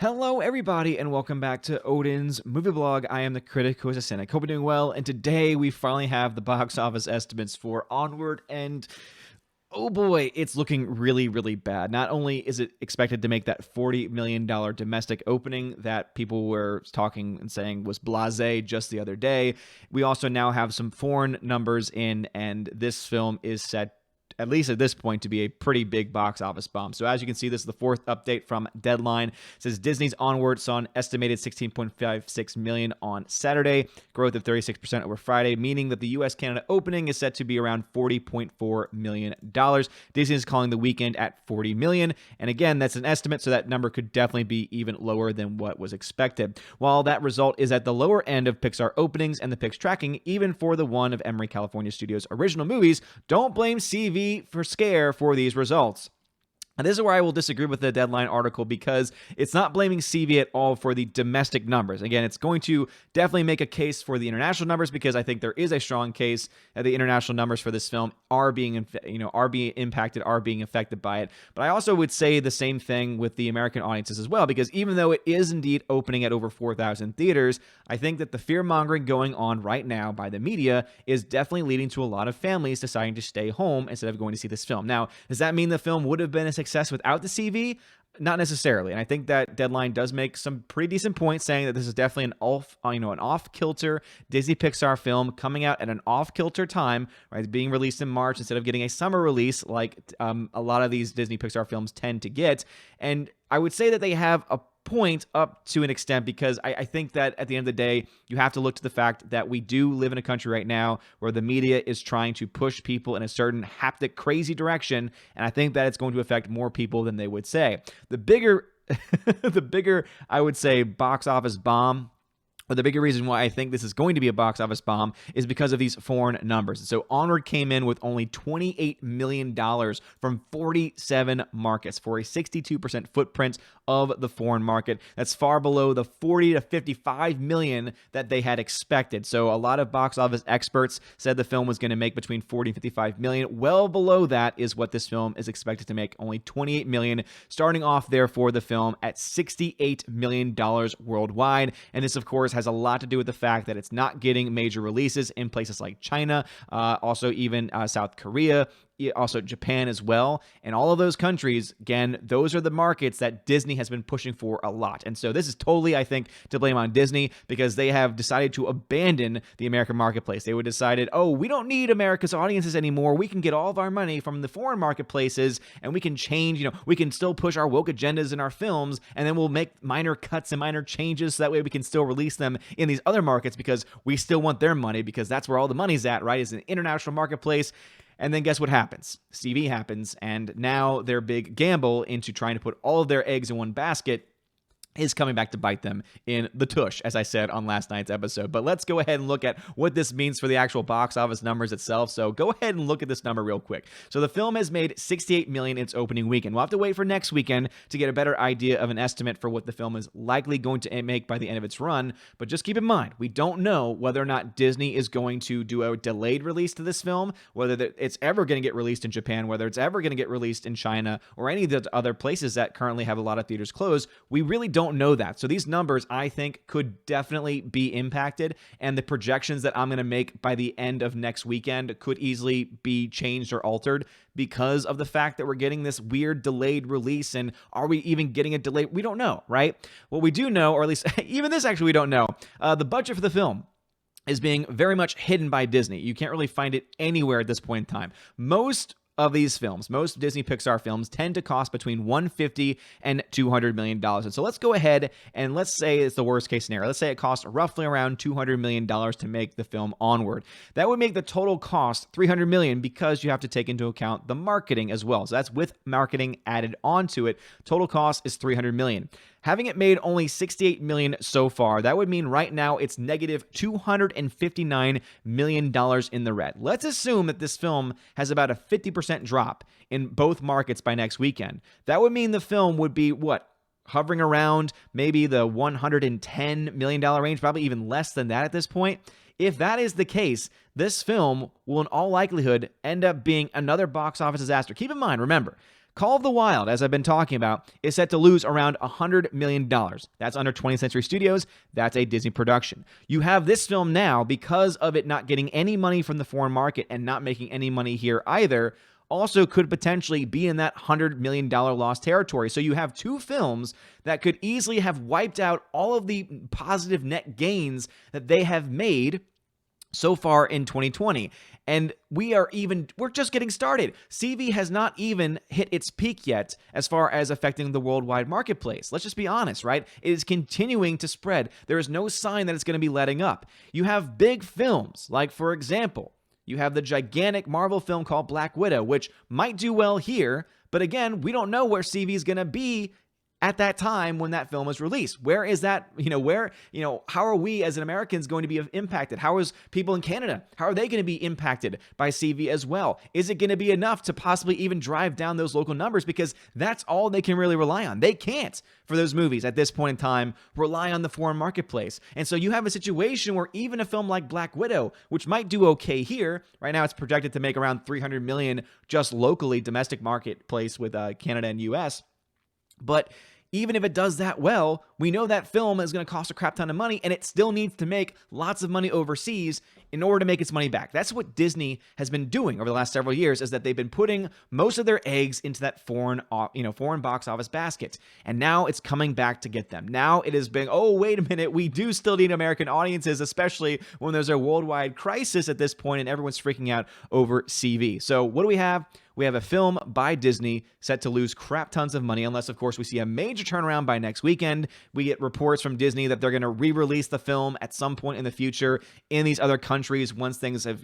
Hello, everybody, and welcome back to Odin's movie blog. I am the critic who is a cynic. Hope you're doing well, and today we finally have the box office estimates for Onward, and oh boy, it's looking really, really bad. Not only is it expected to make that $40 million domestic opening that people were talking and saying was blasé just the other day, we also now have some foreign numbers in, and this film is set, at least at this point, to be a pretty big box office bomb. So as you can see, this is the fourth update from Deadline. It says Disney's Onward saw an estimated $16.56 million on Saturday, growth of 36% over Friday, meaning that the US-Canada opening is set to be around $40.4 million. Disney is calling the weekend at $40 million, and again, that's an estimate, so that number could definitely be even lower than what was expected. While that result is at the lower end of Pixar openings and the Pix tracking, even for the one of Emery California Studios' original movies, don't blame CV for scare for these results. And this is where I will disagree with the Deadline article, because it's not blaming CV at all for the domestic numbers. Again, it's going to definitely make a case for the international numbers, because I think there is a strong case that the international numbers for this film are being impacted, are being affected by it. But I also would say the same thing with the American audiences as well, because even though it is indeed opening at over 4,000 theaters, I think that the fear-mongering going on right now by the media is definitely leading to a lot of families deciding to stay home instead of going to see this film. Now, does that mean the film would have been a success without the CV? Not necessarily. And I think that Deadline does make some pretty decent points, saying that this is definitely an off-kilter Disney Pixar film coming out at an off-kilter time, right? Being released in March instead of getting a summer release like a lot of these Disney Pixar films tend to get. And I would say that they have a point up to an extent, because I think that at the end of the day, you have to look to the fact that we do live in a country right now where the media is trying to push people in a certain haptic, crazy direction, and I think that it's going to affect more people than they would say. The bigger, I would say, box office bomb, but the bigger reason why I think this is going to be a box office bomb is because of these foreign numbers. So Onward came in with only $28 million from 47 markets for a 62% footprint of the foreign market. That's far below the 40 to 55 million that they had expected. So a lot of box office experts said the film was going to make between 40 and 55 million. Well below that is what this film is expected to make, only 28 million, starting off therefore the film at $68 million worldwide. And this, of course, has a lot to do with the fact that it's not getting major releases in places like China, also even South Korea, also Japan as well. And all of those countries, again, those are the markets that Disney has been pushing for a lot. And so this is totally, I think, to blame on Disney, because they have decided to abandon the American marketplace. They would decided, oh, we don't need America's audiences anymore. We can get all of our money from the foreign marketplaces, and we can change, we can still push our woke agendas in our films, and then we'll make minor cuts and minor changes so that way we can still release them in these other markets, because we still want their money, because that's where all the money's at, right? Is an international marketplace. And then guess what happens? CV happens, and now their big gamble into trying to put all of their eggs in one basket is coming back to bite them in the tush, as I said on last night's episode. But let's go ahead and look at what this means for the actual box office numbers itself. So go ahead and look at this number real quick. So the film has made $68 million in its opening weekend. We'll have to wait for next weekend to get a better idea of an estimate for what the film is likely going to make by the end of its run. But just keep in mind, we don't know whether or not Disney is going to do a delayed release to this film, whether it's ever going to get released in Japan, whether it's ever going to get released in China, or any of the other places that currently have a lot of theaters closed. We really don't know that. So these numbers, I think, could definitely be impacted, and the projections that I'm going to make by the end of next weekend could easily be changed or altered because of the fact that we're getting this weird delayed release. And are we even getting a delay? We don't know, right? What we do know, or at least even this actually we don't know, the budget for the film is being very much hidden by Disney. You can't really find it anywhere at this point in time. Most of these films, most Disney Pixar films, tend to cost between $150 and $200 million. And so let's go ahead and let's say it's the worst case scenario. Let's say it costs roughly around $200 million to make the film Onward. That would make the total cost $300 million, because you have to take into account the marketing as well. So that's with marketing added onto it. Total cost is $300 million. Having it made only $68 million so far, that would mean right now it's negative $259 million in the red. Let's assume that this film has about a 50% drop in both markets by next weekend. That would mean the film would be, hovering around maybe the $110 million range, probably even less than that at this point. If that is the case, this film will in all likelihood end up being another box office disaster. Keep in mind, remember, Call of the Wild, as I've been talking about, is set to lose around $100 million. That's under 20th Century Studios. That's a Disney production. You have this film now, because of it not getting any money from the foreign market and not making any money here either, also could potentially be in that $100 million lost territory. So you have two films that could easily have wiped out all of the positive net gains that they have made so far in 2020. And we're just getting started. CV has not even hit its peak yet as far as affecting the worldwide marketplace. Let's just be honest, right? It is continuing to spread. There is no sign that it's going to be letting up. You have big films, like, for example, you have the gigantic Marvel film called Black Widow, which might do well here, but again, we don't know where CV is going to be at that time when that film is released. Where is that, how are we as Americans going to be impacted? How is people in Canada, how are they going to be impacted by CV as well? Is it going to be enough to possibly even drive down those local numbers? Because that's all they can really rely on. They can't, for those movies at this point in time, rely on the foreign marketplace. And so you have a situation where even a film like Black Widow, which might do okay here, right now it's projected to make around $300 million just locally, domestic marketplace with Canada and US, but even if it does that well, we know that film is going to cost a crap ton of money, and it still needs to make lots of money overseas in order to make its money back. That's what Disney has been doing over the last several years, is that they've been putting most of their eggs into that foreign box office basket. And now it's coming back to get them. Now it is being, oh, wait a minute, we do still need American audiences, especially when there's a worldwide crisis at this point and everyone's freaking out over CV. So what do we have? We have a film by Disney set to lose crap tons of money, unless, of course, we see a major turnaround by next weekend. We get reports from Disney that they're going to re-release the film at some point in the future in these other countries once things have,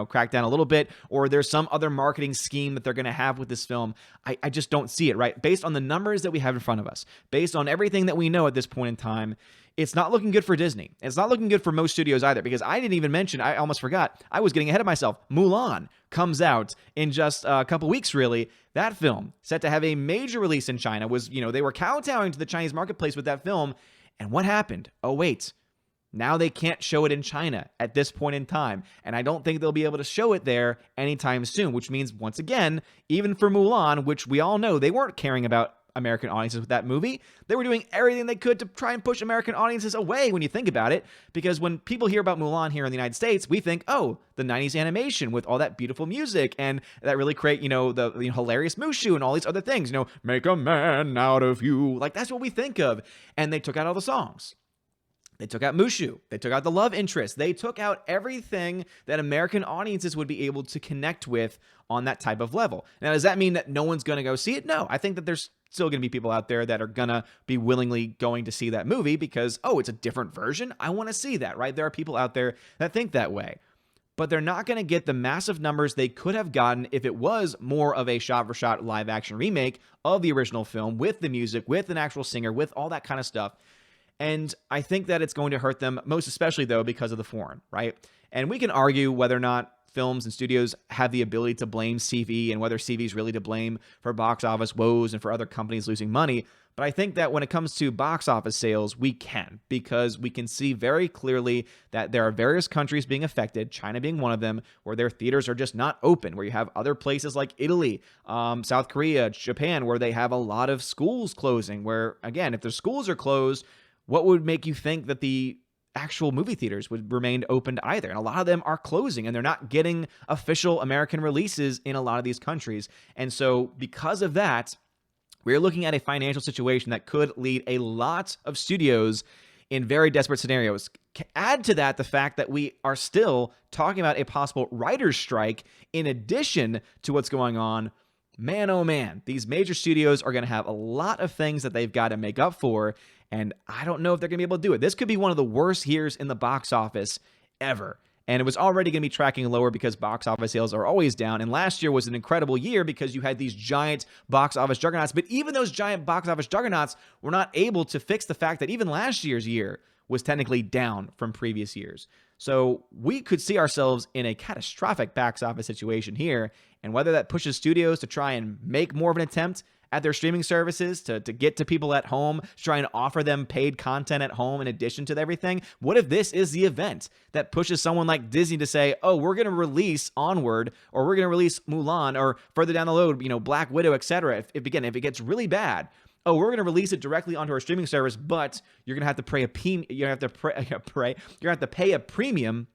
cracked down a little bit, or there's some other marketing scheme that they're going to have with this film. I just don't see it, right? Based on the numbers that we have in front of us, based on everything that we know at this point in time, it's not looking good for Disney. It's not looking good for most studios either, because I didn't even mention, I almost forgot, I was getting ahead of myself. Mulan comes out in just a couple weeks, really. That film, set to have a major release in China, was, they were kowtowing to the Chinese marketplace with that film. And what happened? Oh, wait. Now they can't show it in China at this point in time. And I don't think they'll be able to show it there anytime soon, which means, once again, even for Mulan, which we all know they weren't caring about American audiences with that movie. They were doing everything they could to try and push American audiences away when you think about it, because when people hear about Mulan here in the United States, we think, oh, the 90s animation with all that beautiful music and that really great, the hilarious Mushu and all these other things, make a man out of you. Like, that's what we think of. And they took out all the songs. They took out Mushu. They took out the love interest. They took out everything that American audiences would be able to connect with on that type of level. Now, does that mean that no one's going to go see it? No, I think that there's still going to be people out there that are going to be willingly going to see that movie because, oh, it's a different version. I want to see that, right? There are people out there that think that way. But they're not going to get the massive numbers they could have gotten if it was more of a shot-for-shot live-action remake of the original film with the music, with an actual singer, with all that kind of stuff. And I think that it's going to hurt them, most especially, though, because of the foreign, right? And we can argue whether or not films and studios have the ability to blame CV and whether CV is really to blame for box office woes and for other companies losing money. But I think that when it comes to box office sales, we can, because we can see very clearly that there are various countries being affected, China being one of them, where their theaters are just not open, where you have other places like Italy, South Korea, Japan, where they have a lot of schools closing, where, again, if the schools are closed, what would make you think that the actual movie theaters would remain open either? And a lot of them are closing, and they're not getting official American releases in a lot of these countries. And so because of that, we're looking at a financial situation that could lead a lot of studios in very desperate scenarios. Add to that the fact that we are still talking about a possible writer's strike in addition to what's going on. Man, oh man, these major studios are going to have a lot of things that they've got to make up for, and I don't know if they're going to be able to do it. This could be one of the worst years in the box office ever. And it was already going to be tracking lower because box office sales are always down. And last year was an incredible year because you had these giant box office juggernauts. But even those giant box office juggernauts were not able to fix the fact that even last year's year was technically down from previous years. So we could see ourselves in a catastrophic box office situation here. And whether that pushes studios to try and make more of an attempt at their streaming services to get to people at home, trying to offer them paid content at home in addition to everything? What if this is the event that pushes someone like Disney to say, oh, we're going to release Onward, or we're going to release Mulan, or further down the road, Black Widow, etc. If it gets really bad, oh, we're going to release it directly onto our streaming service, but you're going to have to pay a premium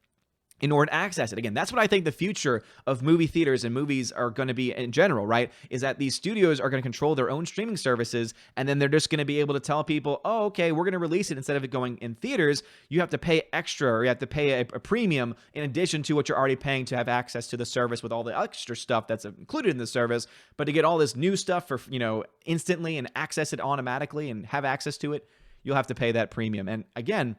in order to access it. Again, that's what I think the future of movie theaters and movies are going to be in general, right? Is that these studios are going to control their own streaming services, and then they're just going to be able to tell people, oh, okay, we're going to release it instead of it going in theaters. You have to pay extra, or you have to pay a premium in addition to what you're already paying to have access to the service with all the extra stuff that's included in the service. But to get all this new stuff for, instantly and access it automatically and have access to it, you'll have to pay that premium. And again,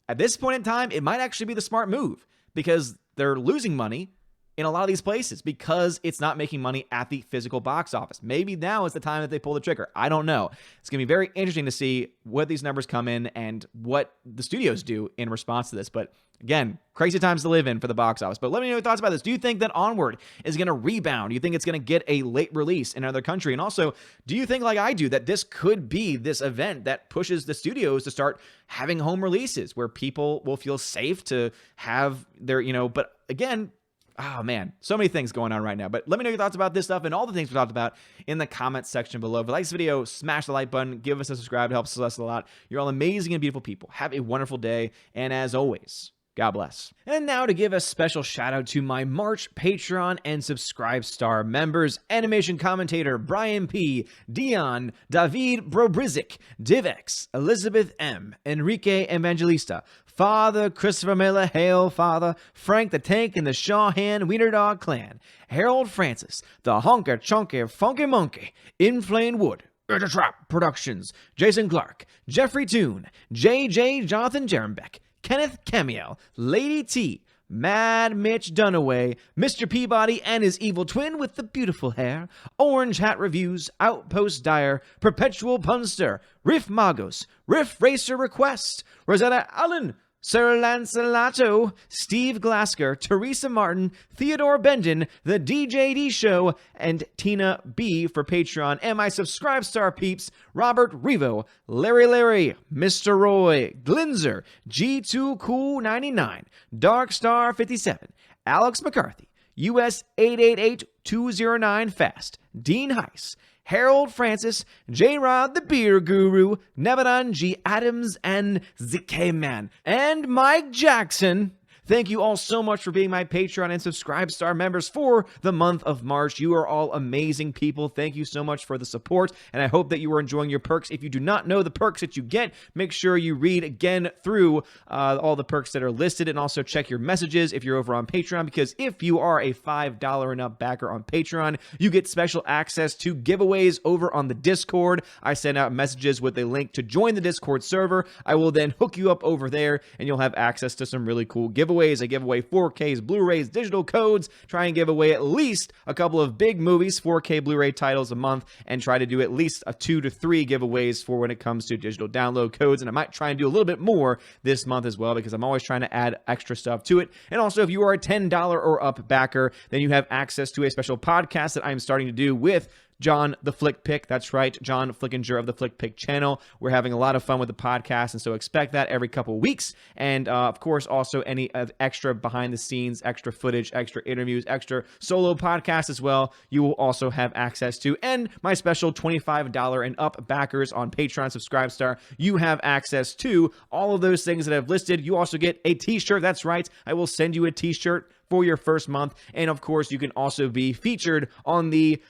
at this point in time, it might actually be the smart move, because they're losing money in a lot of these places because it's not making money at the physical box office. Maybe now is the time that they pull the trigger. I don't know. It's going to be very interesting to see what these numbers come in and what the studios do in response to this. But again, crazy times to live in for the box office. But let me know your thoughts about this. Do you think that Onward is going to rebound? Do you think it's going to get a late release in another country? And also, do you think, like I do, that this could be this event that pushes the studios to start having home releases where people will feel safe to have their, but again, oh man, so many things going on right now. But let me know your thoughts about this stuff and all the things we talked about in the comments section below. If you like this video, smash the like button, give us a subscribe. It helps us a lot. You're all amazing and beautiful people. Have a wonderful day. And as always, God bless. And now to give a special shout out to my March Patreon and Subscribe Star members: animation commentator Brian P., Dion, David Brobrizik, Divex, Elizabeth M., Enrique Evangelista, Father Christopher Miller, Hail Father, Frank the Tank and the Shawhan Wiener Dog Clan, Harold Francis, the Honker Chonker Funky Monkey, Inflame Wood, Trap Productions, Jason Clark, Jeffrey Toon, JJ Jonathan Jerembeck, Kenneth Camiel, Lady T, Mad Mitch Dunaway, Mr. Peabody and his evil twin with the beautiful hair, Orange Hat Reviews, Outpost Dyer, Perpetual Punster, Riff Magos, Riff Racer Request, Rosetta Allen, Sir Lancelato, Steve Glasker, Teresa Martin, Theodore Bendon, The DJD Show, and Tina B for Patreon, and my Subscribe Star peeps: Robert Revo, Larry, Mr. Roy, Glinzer, G2 Cool 99, Dark Star 57, Alex McCarthy, US 888209 Fast, Dean Heiss, Harold Francis, J-Rod the Beer Guru, Nebadan G. Adams, and ZK Man, and Mike Jackson. Thank you all so much for being my Patreon and Subscribe Star members for the month of March. You are all amazing people. Thank you so much for the support, and I hope that you are enjoying your perks. If you do not know the perks that you get, make sure you read again through all the perks that are listed, and also check your messages if you're over on Patreon, because if you are a $5 and up backer on Patreon, you get special access to giveaways over on the Discord. I send out messages with a link to join the Discord server. I will then hook you up over there, and you'll have access to some really cool giveaways. I give away 4Ks, Blu-rays, digital codes, try and give away at least a couple of big movies, 4K Blu-ray titles a month, and try to do at least 2 to 3 giveaways for when it comes to digital download codes. And I might try and do a little bit more this month as well, because I'm always trying to add extra stuff to it. And also, if you are a $10 or up backer, then you have access to a special podcast that I'm starting to do with John the Flick Pick. That's right, John Flickinger of the Flick Pick channel. We're having a lot of fun with the podcast, and so expect that every couple weeks. And of course, also any extra behind the scenes, extra footage, extra interviews, extra solo podcasts as well, you will also have access to. And my special $25 and up backers on Patreon Subscribe Star, you have access to all of those things that I've listed. You also get a t-shirt. That's right, I will send you a t-shirt for your first month. And of course, you can also be featured on the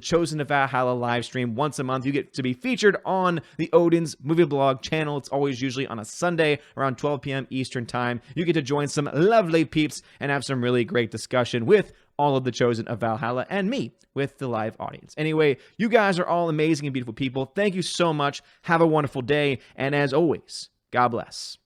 Chosen to Valhalla live stream once a month. You get to be featured on the Odin's Movie Blog channel. It's always usually on a Sunday around 12 p.m. Eastern time. You get to join some lovely peeps and have some really great discussion with all of the Chosen of Valhalla and me with the live audience. Anyway, you guys are all amazing and beautiful people. Thank you so much. Have a wonderful day. And as always, God bless.